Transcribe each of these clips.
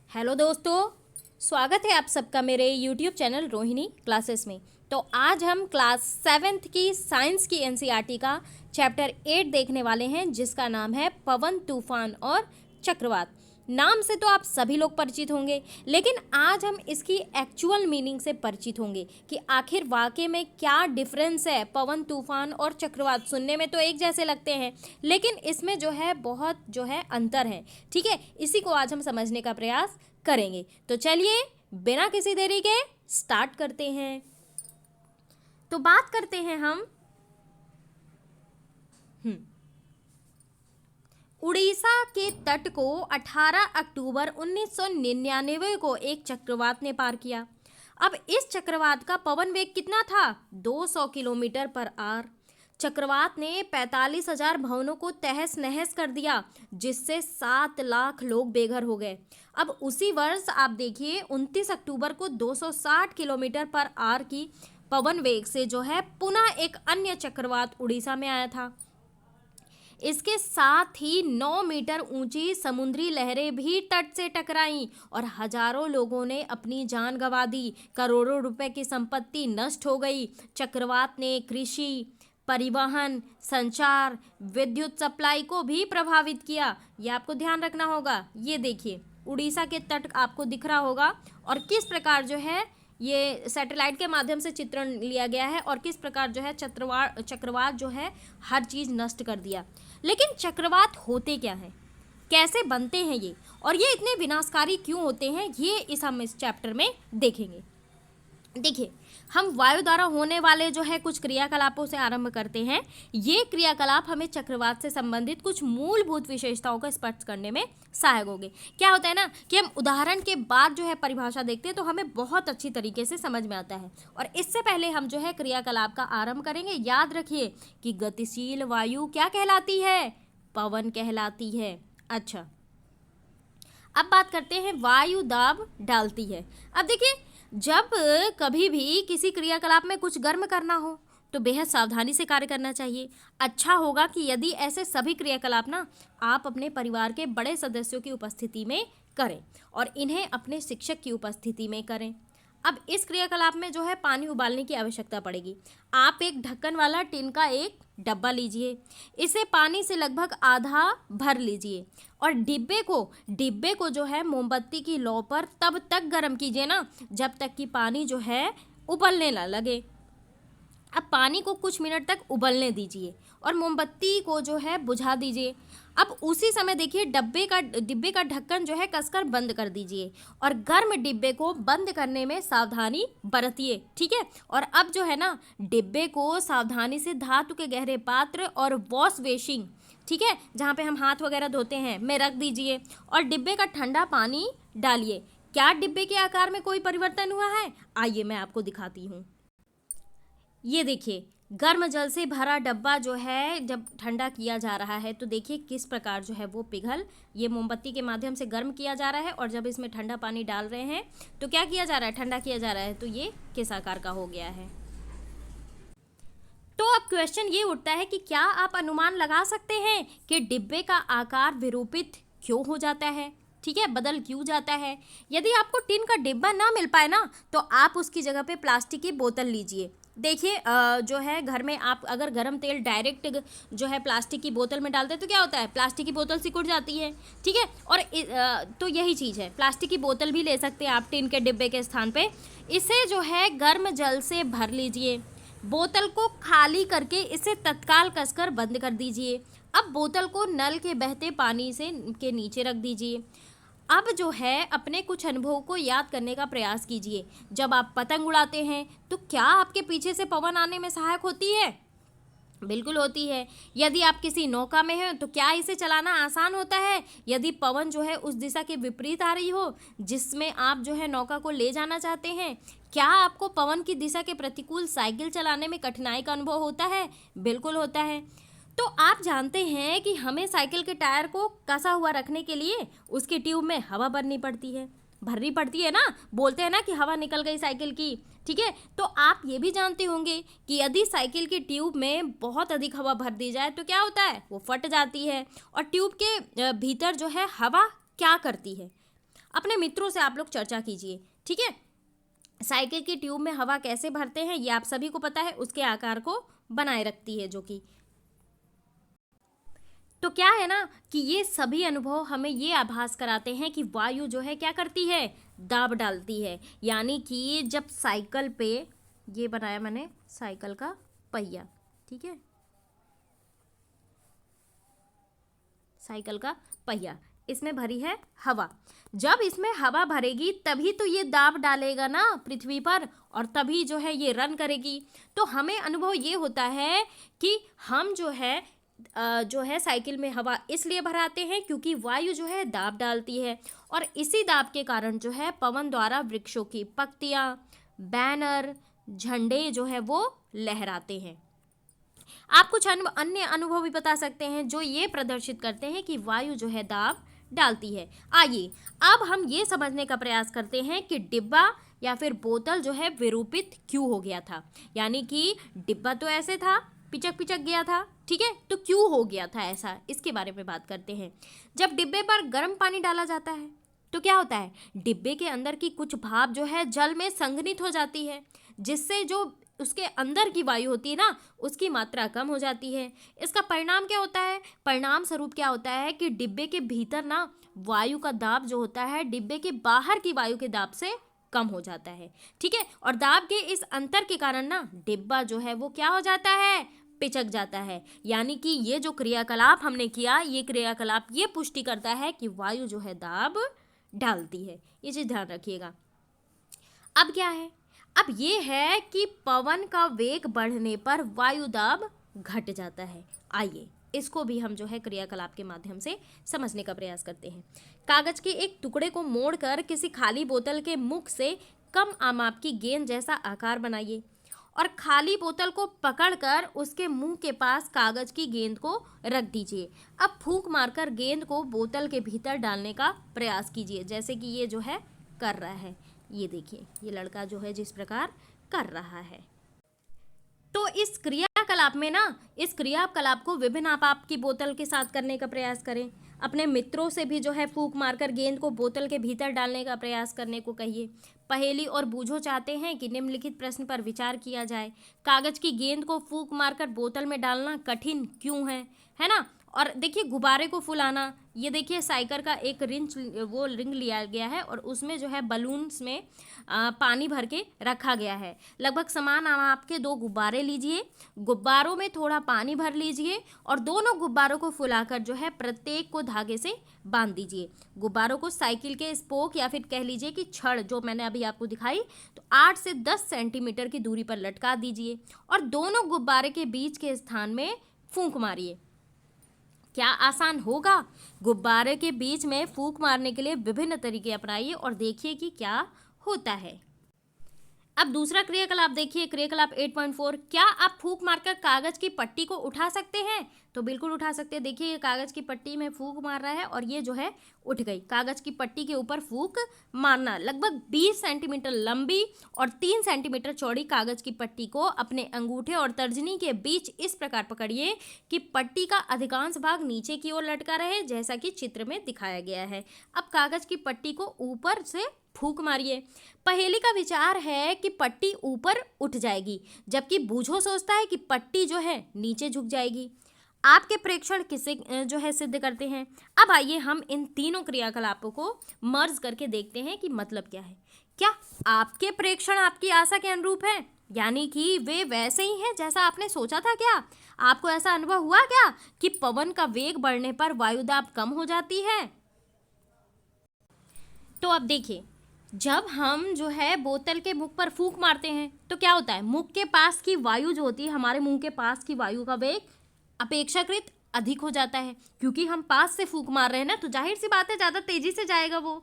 Hello दोस्तों, स्वागत है आप सबका मेरे यूट्यूब चैनल रोहिणी क्लासेस में। तो आज हम क्लास 7th की साइंस की एनसीईआरटी का चैप्टर 8 देखने वाले हैं, जिसका नाम है पवन, तूफान और चक्रवात। नाम से तो आप सभी लोग परिचित होंगे, लेकिन आज हम इसकी एक्चुअल मीनिंग से परिचित होंगे कि आखिर वाकई में क्या डिफरेंस है। पवन, तूफान और चक्रवात सुनने में तो एक जैसे लगते हैं, लेकिन इसमें जो है बहुत अंतर है। ठीक है, इसी को आज हम समझने का प्रयास करेंगे। तो चलिए बिना किसी देरी के स्टार्ट करते हैं। तो बात करते हैं हम उड़ीसा के तट को 18 अक्टूबर 1999 को एक चक्रवात ने पार किया। अब इस चक्रवात का पवन वेग कितना था? 200 किलोमीटर पर आवर। चक्रवात ने 45,000 भवनों को तहस नहस कर दिया, जिससे 7 लाख लोग बेघर हो गए। अब उसी वर्ष आप देखिए 29 अक्टूबर को 260 किलोमीटर पर आवर की पवन वेग से पुनः एक अन्य चक्रवात उड़ीसा में आया था। इसके साथ ही 9 मीटर ऊंची समुद्री लहरें भी तट से टकराईं और हजारों लोगों ने अपनी जान गंवा दी। करोड़ों रुपए की संपत्ति नष्ट हो गई। चक्रवात ने कृषि, परिवहन, संचार, विद्युत सप्लाई को भी प्रभावित किया। ये आपको ध्यान रखना होगा। ये देखिए उड़ीसा के तट आपको दिख रहा होगा और किस प्रकार ये सैटेलाइट के माध्यम से चित्रण लिया गया है और किस प्रकार चक्रवात हर चीज़ नष्ट कर दिया। लेकिन चक्रवात होते क्या हैं, कैसे बनते हैं ये, और ये इतने विनाशकारी क्यों होते हैं, ये हम इस चैप्टर में देखेंगे। देखिए, हम वायु द्वारा होने वाले कुछ क्रियाकलापों से आरंभ करते हैं। ये क्रियाकलाप हमें चक्रवात से संबंधित कुछ मूलभूत विशेषताओं का स्पष्ट करने में सहायक होंगे। क्या होता है ना कि हम उदाहरण के बाद परिभाषा देखते हैं तो हमें बहुत अच्छी तरीके से समझ में आता है। और इससे पहले हम क्रियाकलाप का आरंभ करेंगे। याद रखिए कि गतिशील वायु क्या कहलाती है? पवन कहलाती है। अच्छा, अब बात करते हैं वायु दाब डालती है। अब देखिए, जब कभी भी किसी क्रियाकलाप में कुछ गर्म करना हो तो बेहद सावधानी से कार्य करना चाहिए। अच्छा होगा कि यदि ऐसे सभी क्रियाकलाप आप अपने परिवार के बड़े सदस्यों की उपस्थिति में करें और इन्हें अपने शिक्षक की उपस्थिति में करें। अब इस क्रियाकलाप में पानी उबालने की आवश्यकता पड़ेगी। आप एक ढक्कन वाला टिन का एक डब्बा लीजिए, इसे पानी से लगभग आधा भर लीजिए और डिब्बे को मोमबत्ती की लौ पर तब तक गर्म कीजिए ना जब तक कि पानी उबलने ना लगे। अब पानी को कुछ मिनट तक उबलने दीजिए और मोमबत्ती को बुझा दीजिए। अब उसी समय देखिए डिब्बे का ढक्कन कसकर बंद कर दीजिए और गर्म डिब्बे को बंद करने में सावधानी बरतिए। ठीक है, और अब डिब्बे को सावधानी से धातु के गहरे पात्र और वॉश बेसिन, ठीक है, जहाँ पे हम हाथ वगैरह धोते हैं, में रख दीजिए और डिब्बे का ठंडा पानी डालिए। क्या डिब्बे के आकार में कोई परिवर्तन हुआ है? आइए मैं आपको दिखाती हूँ। ये देखिए, गर्म जल से भरा डब्बा जब ठंडा किया जा रहा है तो देखिए किस प्रकार वो पिघल, ये मोमबत्ती के माध्यम से गर्म किया जा रहा है और जब इसमें ठंडा पानी डाल रहे हैं तो क्या किया जा रहा है? ठंडा किया जा रहा है। तो ये किस आकार का हो गया है? तो अब क्वेश्चन ये उठता है कि क्या आप अनुमान लगा सकते हैं कि डिब्बे का आकार विरूपित क्यों हो जाता है? ठीक है, बदल क्यों जाता है? यदि आपको टिन का डिब्बा ना मिल पाए ना तो आप उसकी जगह पे प्लास्टिक की बोतल लीजिए। देखिए घर में आप अगर गर्म तेल डायरेक्ट प्लास्टिक की बोतल में डालते हैं तो क्या होता है? प्लास्टिक की बोतल सिकुड़ जाती है। ठीक है, और तो यही चीज़ है, प्लास्टिक की बोतल भी ले सकते हैं आप टिन के डिब्बे के स्थान पे। इसे गर्म जल से भर लीजिए, बोतल को खाली करके इसे तत्काल कसकर बंद कर दीजिए। अब बोतल को नल के बहते पानी के नीचे रख दीजिए। अब अपने कुछ अनुभव को याद करने का प्रयास कीजिए। जब आप पतंग उड़ाते हैं तो क्या आपके पीछे से पवन आने में सहायक होती है? बिल्कुल होती है। यदि आप किसी नौका में हैं तो क्या इसे चलाना आसान होता है यदि पवन उस दिशा के विपरीत आ रही हो जिसमें आप नौका को ले जाना चाहते हैं? क्या आपको पवन की दिशा के प्रतिकूल साइकिल चलाने में कठिनाई का अनुभव होता है? बिल्कुल होता है। तो आप जानते हैं कि हमें साइकिल के टायर को कसा हुआ रखने के लिए उसकी ट्यूब में हवा भरनी पड़ती है ना, बोलते हैं ना कि हवा निकल गई साइकिल की। ठीक है, तो आप ये भी जानते होंगे कि यदि साइकिल की ट्यूब में बहुत अधिक हवा भर दी जाए तो क्या होता है? वो फट जाती है। और ट्यूब के भीतर हवा क्या करती है? अपने मित्रों से आप लोग चर्चा कीजिए, ठीक है। साइकिल की ट्यूब में हवा कैसे भरते हैं ये आप सभी को पता है, उसके आकार को बनाए रखती है जो कि, तो क्या है ना कि ये सभी अनुभव हमें ये आभास कराते हैं कि वायु जो है क्या करती है, दाब डालती है। यानी कि जब साइकिल पे, ये बनाया मैंने साइकिल का पहिया, ठीक है, साइकिल का पहिया, इसमें भरी है हवा। जब इसमें हवा भरेगी तभी तो ये दाब डालेगा ना पृथ्वी पर, और तभी जो है ये रन करेगी। तो हमें अनुभव ये होता है कि हम जो है साइकिल में हवा इसलिए भराते हैं क्योंकि वायु जो है दाब डालती है, और इसी दाब के कारण जो है पवन द्वारा वृक्षों की पत्तियां, बैनर, झंडे जो है वो लहराते हैं। आप कुछ अन्य अनुभव भी बता सकते हैं जो ये प्रदर्शित करते हैं कि वायु जो है दाब डालती है। आइए अब हम ये समझने का प्रयास करते हैं कि डिब्बा या फिर बोतल जो है विरूपित क्यों हो गया था। यानी कि डिब्बा तो ऐसे था, पिचक पिचक गया था, ठीक है, तो क्यों हो गया था ऐसा, इसके बारे में बात करते हैं। जब डिब्बे पर गर्म पानी डाला जाता है तो क्या होता है, डिब्बे के अंदर की कुछ भाप जो है जल में संघनित हो जाती है, जिससे जो उसके अंदर की वायु होती है ना उसकी मात्रा कम हो जाती है। इसका परिणाम क्या होता है, परिणाम स्वरूप क्या होता है कि डिब्बे के भीतर ना वायु का दाब जो होता है डिब्बे के बाहर की वायु के दाब से कम हो जाता है, ठीक है। और दाब के इस अंतर के कारण ना डिब्बा जो है वो क्या हो जाता है, पिचक जाता है। यानी कि ये जो क्रियाकलाप हमने किया, ये क्रियाकलाप ये पुष्टि करता है कि वायु जो है दाब डालती है, ये चीज ध्यान रखिएगा। अब क्या है, अब ये है कि पवन का वेग बढ़ने पर वायु दाब घट जाता है। आइए इसको भी हम जो है क्रियाकलाप के माध्यम से समझने का प्रयास करते हैं। कागज के एक टुकड़े को मोड़कर किसी खाली बोतल के मुख से कम आमाप की गेंद जैसा आकार बनाइए और खाली बोतल को पकड़कर उसके मुंह के पास कागज की गेंद को रख दीजिए। अब फूंक मारकर गेंद को बोतल के भीतर डालने का प्रयास कीजिए, जैसे कि ये जो है कर रहा है। ये देखिए ये लड़का जो है जिस प्रकार कर रहा है। तो इस क्रियाकलाप में ना, इस क्रियाकलाप को विभिन्न आपाप की बोतल के साथ करने का प्रयास करें। अपने मित्रों से भी जो है फूंक मारकर गेंद को बोतल के भीतर डालने का प्रयास करने को कहिए। पहेली और बूझो चाहते हैं कि निम्नलिखित प्रश्न पर विचार किया जाए। कागज की गेंद को फूंक मारकर बोतल में डालना कठिन क्यों है ना। और देखिए गुब्बारे को फुलाना, ये देखिए साइकिल का एक रिंग लिया गया है और उसमें जो है बलून्स में पानी भर के रखा गया है। लगभग समान माप के 2 गुब्बारे लीजिए, गुब्बारों में थोड़ा पानी भर लीजिए और दोनों गुब्बारों को फुलाकर जो है प्रत्येक को धागे से बांध दीजिए। गुब्बारों को साइकिल के स्पोक या फिर कह लीजिए कि छड़ जो मैंने अभी आपको दिखाई, तो 8 से 10 सेंटीमीटर की दूरी पर लटका दीजिए और दोनों गुब्बारे के बीच के स्थान में फूंक मारिए। क्या आसान होगा? गुब्बारे के बीच में फूंक मारने के लिए विभिन्न तरीके अपनाइए और देखिए कि क्या होता है। अब दूसरा क्रियाकलाप देखिए, क्रियाकलाप 8.4। क्या आप फूंक मारकर कागज की पट्टी को उठा सकते हैं? तो बिल्कुल उठा सकते हैं। देखिए ये कागज की पट्टी में फूंक मार रहा है और ये जो है उठ गई। कागज की पट्टी के ऊपर फूंक मारना। लगभग 20 सेंटीमीटर लंबी और 3 सेंटीमीटर चौड़ी कागज की पट्टी को अपने अंगूठे और तर्जनी के बीच इस प्रकार पकड़िए कि पट्टी का अधिकांश भाग नीचे की ओर लटका रहे, जैसा कि चित्र में दिखाया गया है। अब कागज की पट्टी को ऊपर से फूंक मारिए। पहेली का विचार है कि पट्टी ऊपर उठ जाएगी, जबकि बूझो सोचता है कि पट्टी जो है नीचे झुक जाएगी। आपके प्रेक्षण किसे जो है सिद्ध करते हैं? अब आइए हम इन तीनों क्रियाकलापों को मर्ज करके देखते हैं कि मतलब क्या है। क्या आपके प्रेक्षण आपकी आशा के अनुरूप है, यानी कि वे वैसे ही हैं जैसा आपने सोचा था? क्या आपको ऐसा अनुभव हुआ क्या कि पवन का वेग बढ़ने पर वायुदाब कम हो जाती है? तो अब देखिए, जब हम जो है बोतल के मुख पर फूंक मारते हैं तो क्या होता है, मुख के पास की वायु जो होती है, हमारे मुंह के पास की वायु का वेग अपेक्षाकृत अधिक हो जाता है, क्योंकि हम पास से फूंक मार रहे हैं ना, तो जाहिर सी बात है ज़्यादा तेजी से जाएगा वो।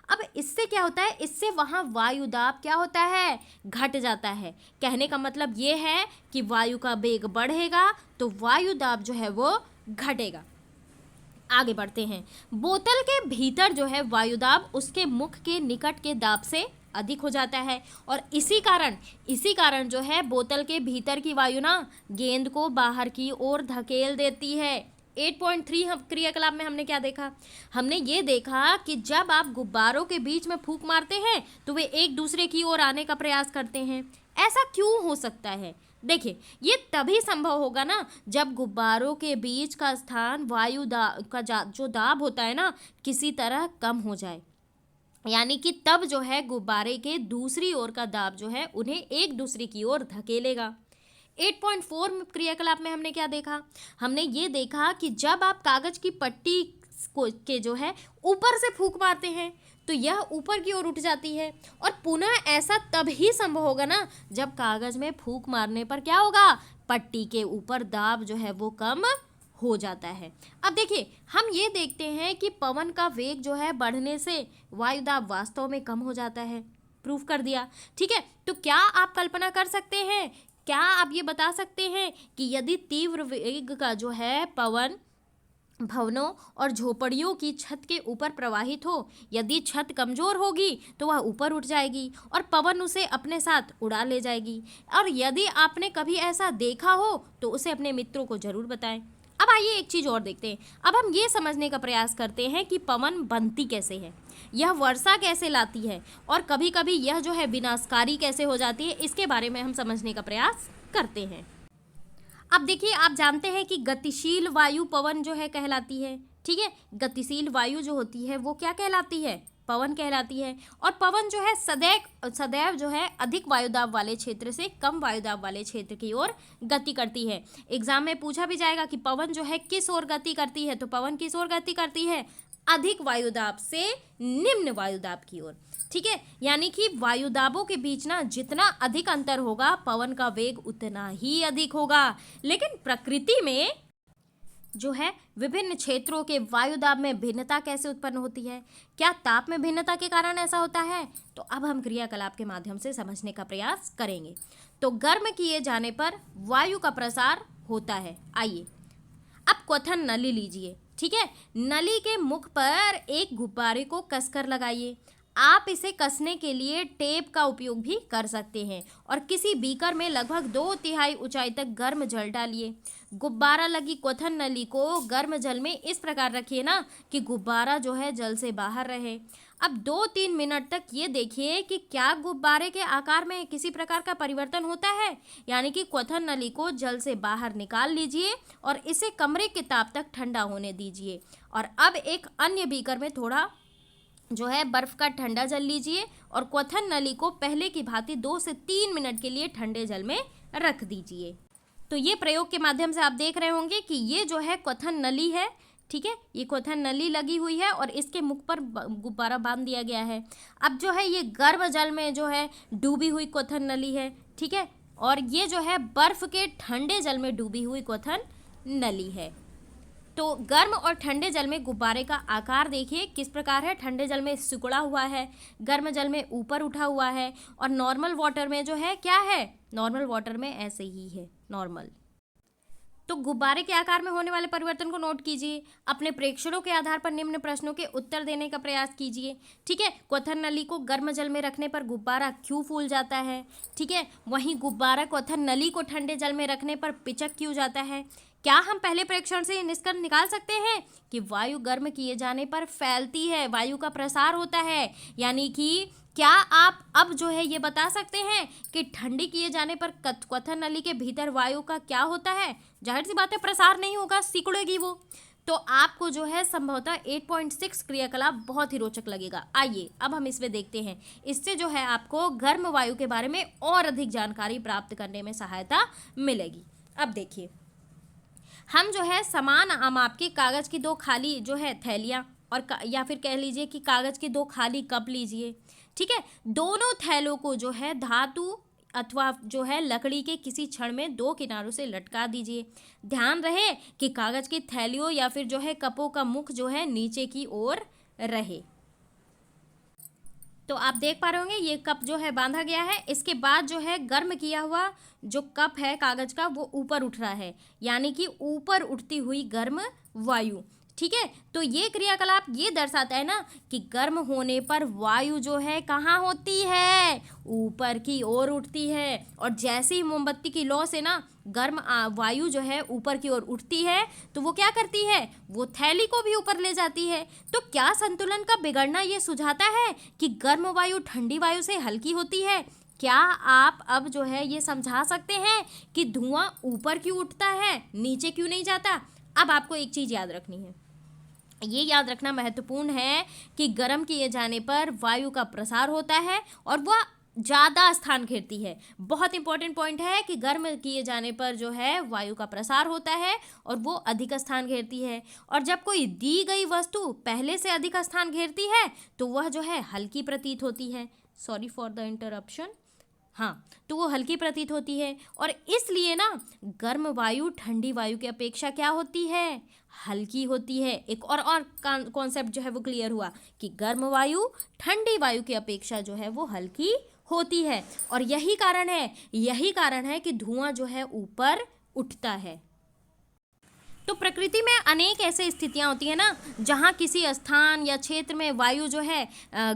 अब इससे क्या होता है, इससे वहाँ वायु दाब क्या होता है, घट जाता है। कहने का मतलब ये है कि वायु का वेग बढ़ेगा तो वायु दाब जो है वो घटेगा। आगे बढ़ते हैं। बोतल के भीतर जो है वायुदाब उसके मुख के निकट के दाब से अधिक हो जाता है और इसी कारण जो है बोतल के भीतर की वायु ना गेंद को बाहर की ओर धकेल देती है। 8.3 हम क्रियाकलाप में हमने क्या देखा? हमने ये देखा कि जब आप गुब्बारों के बीच में फूंक मारते हैं तो वे एक दूसरे की ओर आने का प्रयास करते हैं। ऐसा क्यों हो सकता है? देखिए, ये तभी संभव होगा ना जब गुब्बारों के बीच का स्थान वायु जो दाब होता है ना, किसी तरह कम हो जाए। यानी कि तब जो है गुब्बारे के दूसरी ओर का दाब जो है उन्हें एक दूसरे की ओर धकेलेगा। 8.4 क्रियाकलाप में हमने क्या देखा? हमने ये देखा कि जब आप कागज की पट्टी को के जो है ऊपर से फूंक मारते हैं तो यह ऊपर की ओर उठ जाती है, और पुनः ऐसा तभी संभव होगा ना जब कागज में फूंक मारने पर क्या होगा? पट्टी के ऊपर दाब जो है वो कम हो जाता है। अब देखिए, हम ये देखते हैं कि पवन का वेग जो है बढ़ने से वायुदाब वास्तव में कम हो जाता है। प्रूफ कर दिया। ठीक है, तो क्या आप कल्पना कर सकते हैं, क्या आप ये बता सकते हैं कि यदि तीव्र वेग का जो है पवन भवनों और झोपड़ियों की छत के ऊपर प्रवाहित हो, यदि छत कमजोर होगी तो वह ऊपर उठ जाएगी और पवन उसे अपने साथ उड़ा ले जाएगी। और यदि आपने कभी ऐसा देखा हो तो उसे अपने मित्रों को जरूर बताएं। अब आइए एक चीज़ और देखते हैं। अब हम ये समझने का प्रयास करते हैं कि पवन बनती कैसे है, यह वर्षा कैसे लाती है, और कभी कभी यह जो है विनाशकारी कैसे हो जाती है, इसके बारे में हम समझने का प्रयास करते हैं। अब देखिए, आप जानते हैं कि गतिशील वायु पवन जो है कहलाती है। ठीक है, गतिशील वायु जो होती है वो क्या कहलाती है? पवन कहलाती है। और पवन जो है सदैव जो है अधिक वायुदाब वाले क्षेत्र से कम वायुदाब वाले क्षेत्र की ओर गति करती है। एग्जाम में पूछा भी जाएगा कि पवन जो है किस ओर गति करती है, तो पवन किस ओर गति करती है? अधिक वायुदाब से निम्न वायुदाब की ओर। ठीक है, यानी कि वायुदाबों के बीच ना जितना अधिक अंतर होगा पवन का वेग उतना ही अधिक होगा। लेकिन प्रकृति में जो है विभिन्न क्षेत्रों के वायुदाब में भिन्नता कैसे उत्पन्न होती है? क्या ताप में भिन्नता के कारण ऐसा होता है? तो अब हम क्रियाकलाप के माध्यम से समझने का प्रयास करेंगे। तो गर्म किए जाने पर वायु का प्रसार होता है। आइए अब क्वथन नली लीजिए। ठीक है, नली के मुख पर एक गुब्बारे को कसकर लगाइए। आप इसे कसने के लिए टेप का उपयोग भी कर सकते हैं और किसी बीकर में लगभग 2/3 ऊंचाई तक गर्म जल डालिए। गुब्बारा लगी क्वथन नली को गर्म जल में इस प्रकार रखिए ना कि गुब्बारा जो है जल से बाहर रहे। अब 2-3 मिनट तक ये देखिए कि क्या गुब्बारे के आकार में किसी प्रकार का परिवर्तन होता है। यानी कि क्वथन नली को जल से बाहर निकाल लीजिए और इसे कमरे के ताप तक ठंडा होने दीजिए। और अब एक अन्य बीकर में थोड़ा जो है बर्फ का ठंडा जल लीजिए और क्वथन नली को पहले की भांति 2 से 3 मिनट के लिए ठंडे जल में रख दीजिए। तो ये प्रयोग के माध्यम से आप देख रहे होंगे कि ये जो है क्वथन नली है। ठीक है, ये क्वथन नली लगी हुई है और इसके मुख पर गुब्बारा बांध दिया गया है। अब जो है ये गर्म जल में जो है डूबी हुई क्वथन नली है। ठीक है, और ये जो है बर्फ के ठंडे जल में डूबी हुई क्वथन नली है। तो गर्म और ठंडे जल में गुब्बारे का आकार देखिए किस प्रकार है। ठंडे जल में सिकुड़ा हुआ है, गर्म जल में ऊपर उठा हुआ है, और नॉर्मल वाटर में जो है क्या है? नॉर्मल वाटर में ऐसे ही है, नॉर्मल। तो गुब्बारे के आकार में होने वाले परिवर्तन को नोट कीजिए। अपने प्रेक्षणों के आधार पर निम्न प्रश्नों के उत्तर देने का प्रयास कीजिए। ठीक है, क्वथन नली को गर्म जल में रखने पर गुब्बारा क्यों फूल जाता है? ठीक है, वहीं गुब्बारा क्वथन नली को ठंडे जल में रखने पर पिचक क्यों जाता है? क्या हम पहले प्रेक्षण से निष्कर्ष निकाल सकते हैं कि वायु गर्म किए जाने पर फैलती है, वायु का प्रसार होता है। यानी कि क्या आप अब जो है ये बता सकते हैं कि ठंडी किए जाने पर क्वथन नली के भीतर वायु का क्या होता है? जाहिर सी बात है प्रसार नहीं होगा, सिकुड़ेगी वो। तो आपको जो है संभवतः 8.6 क्रियाकलाप बहुत ही रोचक लगेगा। आइए अब हम इसमें देखते हैं। इससे जो है आपको गर्म वायु के बारे में और अधिक जानकारी प्राप्त करने में सहायता मिलेगी। अब देखिए, हम जो है समान माप के कागज की 2 खाली जो है थैलियाँ और या फिर कह लीजिए कि कागज के 2 खाली कप लीजिए। ठीक है, दोनों थैलों को जो है धातु अथवा जो है लकड़ी के किसी छड़ में 2 किनारों से लटका दीजिए। ध्यान रहे कि कागज की थैलियों या फिर जो है कपों का मुख जो है नीचे की ओर रहे। तो आप देख पा रहे होंगे ये कप जो है बांधा गया है। इसके बाद जो है गर्म किया हुआ जो कप है कागज का वो ऊपर उठ रहा है, यानी कि ऊपर उठती हुई गर्म वायु। ठीक है। तो ये क्रियाकलाप ये दर्शाता है ना कि गर्म होने पर वायु जो है कहाँ होती है, ऊपर की ओर उठती है। और जैसे ही मोमबत्ती की लौ से ना गर्म वायु जो है ऊपर की ओर उठती है तो वो क्या करती है, वो थैली को भी ऊपर ले जाती है। तो क्या संतुलन का बिगड़ना ये सुझाता है कि गर्म वायु ठंडी वायु से हल्की होती है? क्या आप अब जो है ये समझा सकते हैं कि धुआं ऊपर क्यों उठता है, नीचे क्यों नहीं जाता? अब आपको एक चीज़ याद रखनी है, ये याद रखना महत्वपूर्ण है कि गर्म किए जाने पर वायु का प्रसार होता है और वह ज़्यादा स्थान घेरती है। बहुत इंपॉर्टेंट पॉइंट है कि गर्म किए जाने पर जो है वायु का प्रसार होता है और वो अधिक स्थान घेरती है। और जब कोई दी गई वस्तु पहले से अधिक स्थान घेरती है तो वह जो है हल्की प्रतीत होती है। Sorry for the interruption. हाँ, तो वो हल्की प्रतीत होती है और इसलिए ना गर्म वायु ठंडी वायु की अपेक्षा क्या होती है, हल्की होती है। एक और कॉन्सेप्ट जो है वो क्लियर हुआ कि गर्म वायु ठंडी वायु की अपेक्षा जो है वो हल्की होती है। और यही कारण है कि धुआं जो है ऊपर उठता है। तो प्रकृति में अनेक ऐसे स्थितियां होती हैं ना जहां किसी स्थान या क्षेत्र में वायु जो है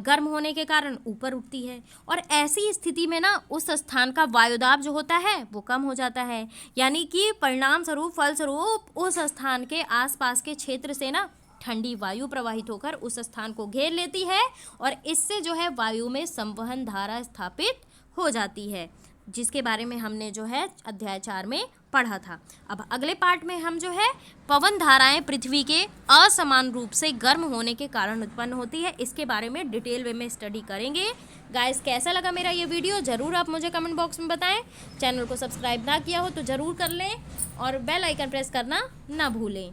गर्म होने के कारण ऊपर उठती है और ऐसी स्थिति में ना उस स्थान का वायुदाब जो होता है वो कम हो जाता है। यानी कि फलस्वरूप उस स्थान के आसपास के क्षेत्र से ना ठंडी वायु प्रवाहित होकर उस स्थान को घेर लेती है और इससे जो है वायु में संवहन धारा स्थापित हो जाती है, जिसके बारे में हमने जो है अध्याय 4 में पढ़ा था। अब अगले पार्ट में हम जो है पवन धाराएं पृथ्वी के असमान रूप से गर्म होने के कारण उत्पन्न होती है, इसके बारे में डिटेल वे में स्टडी करेंगे। गाइस, कैसा लगा मेरा ये वीडियो ज़रूर आप मुझे कमेंट बॉक्स में बताएं। चैनल को सब्सक्राइब ना किया हो तो ज़रूर कर लें और बेल आइकन प्रेस करना ना भूलें।